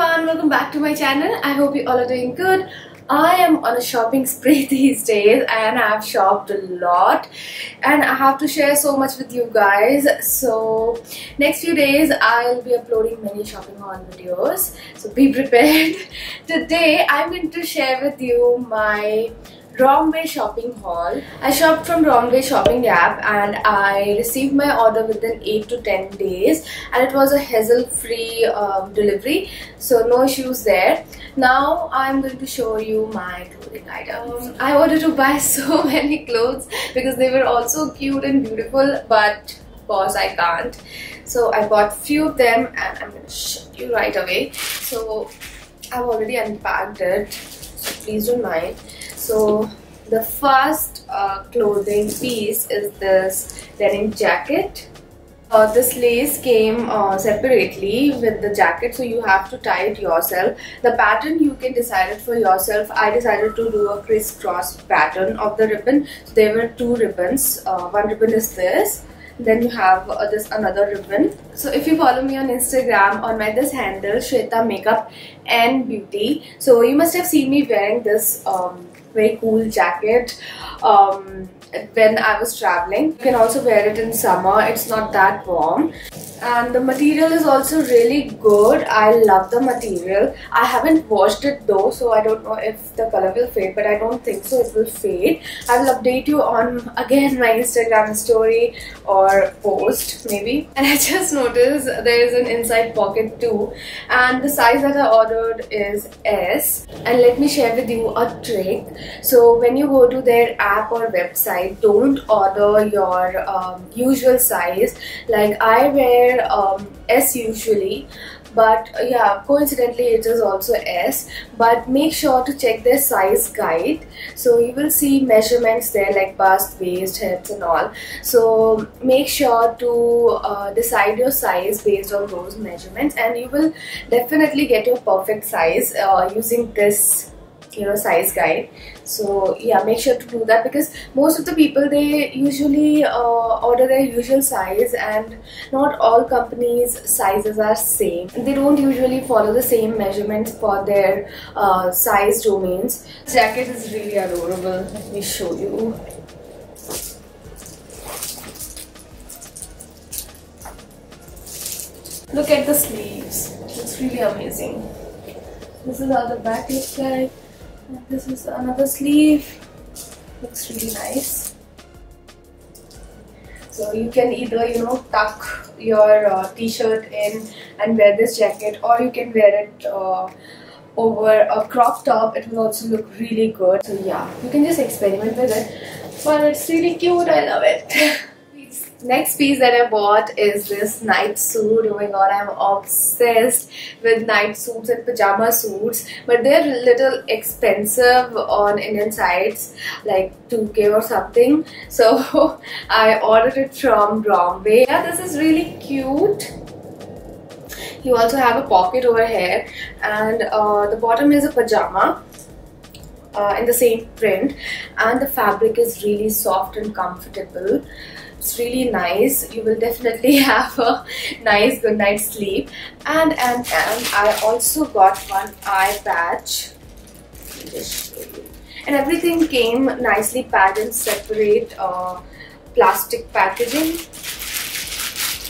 everyone, welcome back to my channel. I hope you all are doing good. I am on a shopping spree these days and I have shopped a lot and I have to share so much with you guys. So next few days I'll be uploading many shopping haul videos, so be prepared. Today I'm going to share with you my Romwe shopping haul. I shopped from Romwe shopping app and I received my order within 8 to 10 days and it was a hassle-free delivery, so no issues there. Now I'm going to show you my clothing items. I wanted to buy so many clothes because they were all so cute and beautiful, but of course I can't. So I bought few of them and I'm going to show you right away. So I've already unpacked it, so please don't mind. So the first clothing piece is this denim jacket. This lace came separately with the jacket, so you have to tie it yourself. The pattern you can decide it for yourself. I decided to do a crisscross pattern of the ribbon. So there were two ribbons. One ribbon is this. Then you have this another ribbon. So if you follow me on Instagram on my this handle Shweta Makeup and Beauty, so you must have seen me wearing this very cool jacket when I was traveling. You can also wear it in summer, it's not that warm. And the material is also really good. I love the material. I haven't washed it though, so I don't know if the color will fade, but I don't think so it will fade. I will update you on again my Instagram story or post maybe. And I just noticed there is an inside pocket too, and the size that I ordered is S. And let me share with you a trick. So when you go to their app or website, don't order your usual size. Like I wear S usually, but yeah, coincidentally it is also S. But make sure to check their size guide, so you will see measurements there like bust, waist, hips and all. So make sure to decide your size based on those measurements, and you will definitely get your perfect size using this size guide. So yeah, make sure to do that, because most of the people, they usually order their usual size, and not all companies' sizes are same. They don't usually follow the same measurements for their size domains. This jacket is really adorable. Let me show you. Look at the sleeves. It's really amazing. This is how the back looks like. This is another sleeve. Looks really nice. So you can either tuck your t-shirt in and wear this jacket, or you can wear it over a crop top. It will also look really good. So yeah, you can just experiment with it, but it's really cute. I love it. Next piece that I bought is this night suit. Oh my god, I'm obsessed with night suits and pajama suits, but they're a little expensive on Indian sites, like 2K or something. So I ordered it from Romwe. Yeah, this is really cute. You also have a pocket over here, and the bottom is a pajama in the same print, and the fabric is really soft and comfortable. It's really nice. You will definitely have a nice good night's sleep. And I also got one eye patch. Let me just show you. And everything came nicely packed in separate plastic packaging.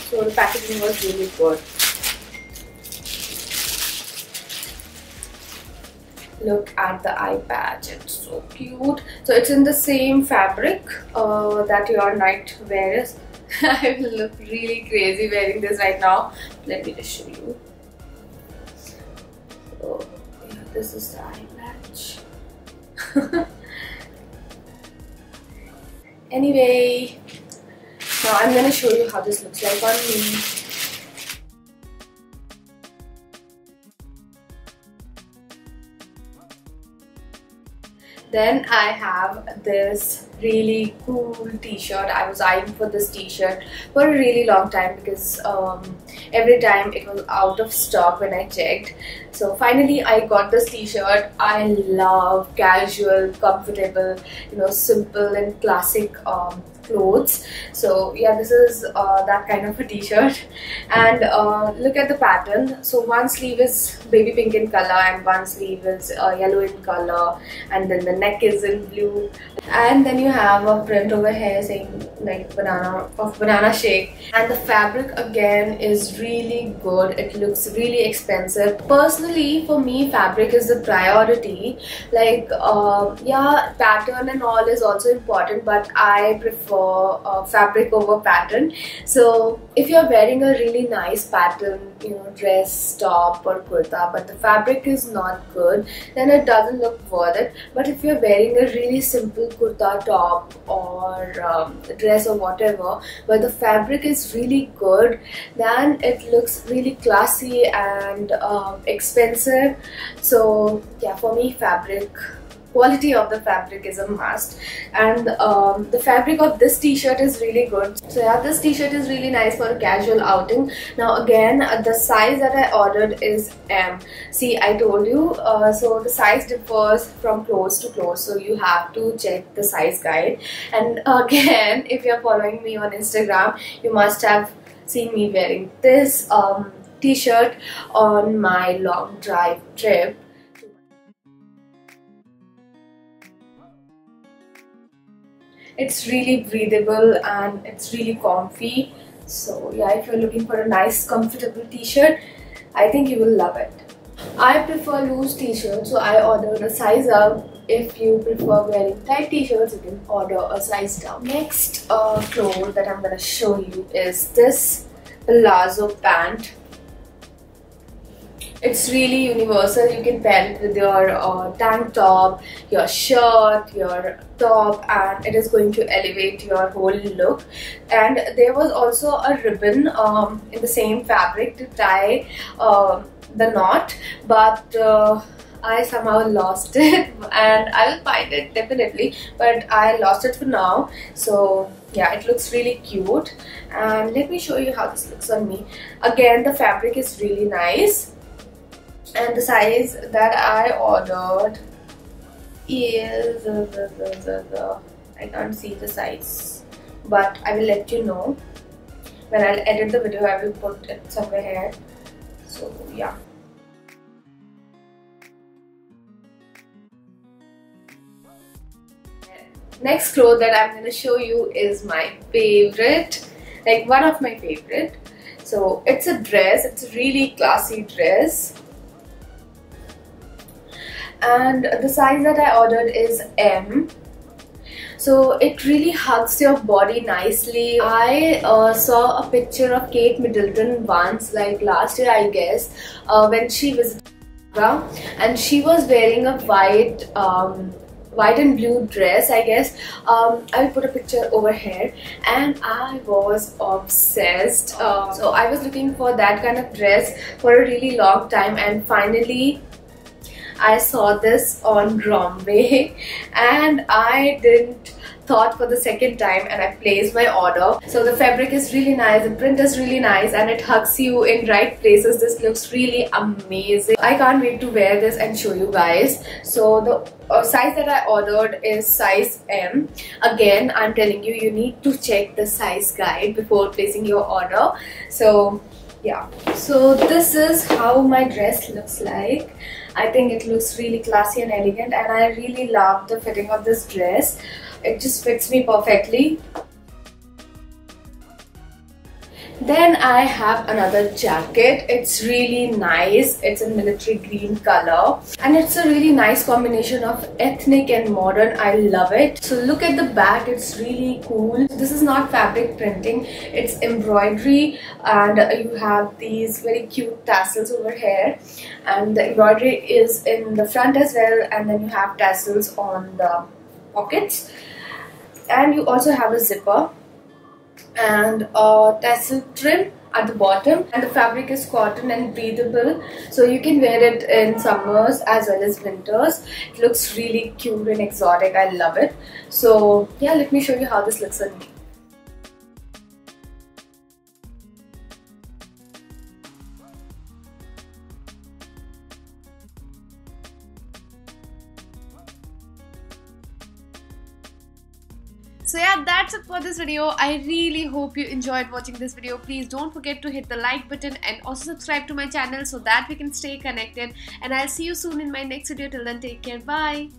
So the packaging was really good. Look at the eye patch, it's so cute. So it's in the same fabric that your night wear is. I will look really crazy wearing this right now. Let me just show you. So yeah, this is the eye patch. Anyway, now I'm gonna show you how this looks like on me. Then I have this really cool t-shirt. I was eyeing for this t-shirt for a really long time because every time it was out of stock when I checked. So finally I got this t-shirt. I love casual, comfortable, simple and classic clothes. So yeah, this is that kind of a t-shirt. And look at the pattern. So one sleeve is baby pink in color and one sleeve is yellow in color, and then the neck is in blue, and then you have a print over here saying like banana shake. And the fabric again is really good. It looks really expensive. Personally, for me, fabric is the priority. Like yeah, pattern and all is also important, but I prefer fabric over pattern. So if you're wearing a really nice pattern, you know, dress, top or kurta, but the fabric is not good, then it doesn't look worth it. But if you're wearing a really simple kurta top or dress or whatever, but the fabric is really good, then it looks really classy and expensive. So yeah, for me, fabric, quality of the fabric is a must. And the fabric of this t-shirt is really good. So yeah, this t-shirt is really nice for a casual outing. Now again, the size that I ordered is M. See, I told you, so the size differs from clothes to clothes, so you have to check the size guide. And again, if you're following me on Instagram, you must have seen me wearing this t-shirt on my long drive trip. It's really breathable and it's really comfy. So yeah, if you're looking for a nice comfortable t-shirt, I think you will love it. I prefer loose t-shirts, so I ordered a size up. If you prefer wearing tight t-shirts, you can order a size down. Next cloth that I'm gonna show you is this palazzo pant. It's really universal. You can pair it with your tank top, your shirt, your top, and it is going to elevate your whole look. And there was also a ribbon in the same fabric to tie the knot, but I somehow lost it, and I will find it definitely, but I lost it for now. So yeah, it looks really cute, and let me show you how this looks on me. Again, the fabric is really nice. And the size that I ordered is I can't see the size, but I will let you know when I'll edit the video. I will put it somewhere here. So yeah. Next cloth that I'm going to show you is my favorite, like one of my favorite. So it's a dress. It's a really classy dress. And the size that I ordered is M. So it really hugs your body nicely. I saw a picture of Kate Middleton once, like last year I guess, when she visited Agra, and she was wearing a white and blue dress, I guess. I will put a picture over here, and I was obsessed. So I was looking for that kind of dress for a really long time, and finally I saw this on Romwe, and I didn't thought for the second time, and I placed my order. So the fabric is really nice, the print is really nice, and it hugs you in right places. This looks really amazing. I can't wait to wear this and show you guys. So the size that I ordered is size M. Again, I'm telling you, you need to check the size guide before placing your order. So yeah, so this is how my dress looks like. I think it looks really classy and elegant, and I really love the fitting of this dress. It just fits me perfectly. Then I have another jacket. It's really nice. It's a military green color, and it's a really nice combination of ethnic and modern. I love it. So look at the back. It's really cool. This is not fabric printing. It's embroidery, and you have these very cute tassels over here, and the embroidery is in the front as well, and then you have tassels on the pockets, and you also have a zipper and a tassel trim at the bottom, and the fabric is cotton and breathable, so you can wear it in summers as well as winters. It looks really cute and exotic. I love it. So yeah, let me show you how this looks on me. So yeah, that's it for this video. I really hope you enjoyed watching this video. Please don't forget to hit the like button and also subscribe to my channel so that we can stay connected. And I'll see you soon in my next video. Till then, take care. Bye.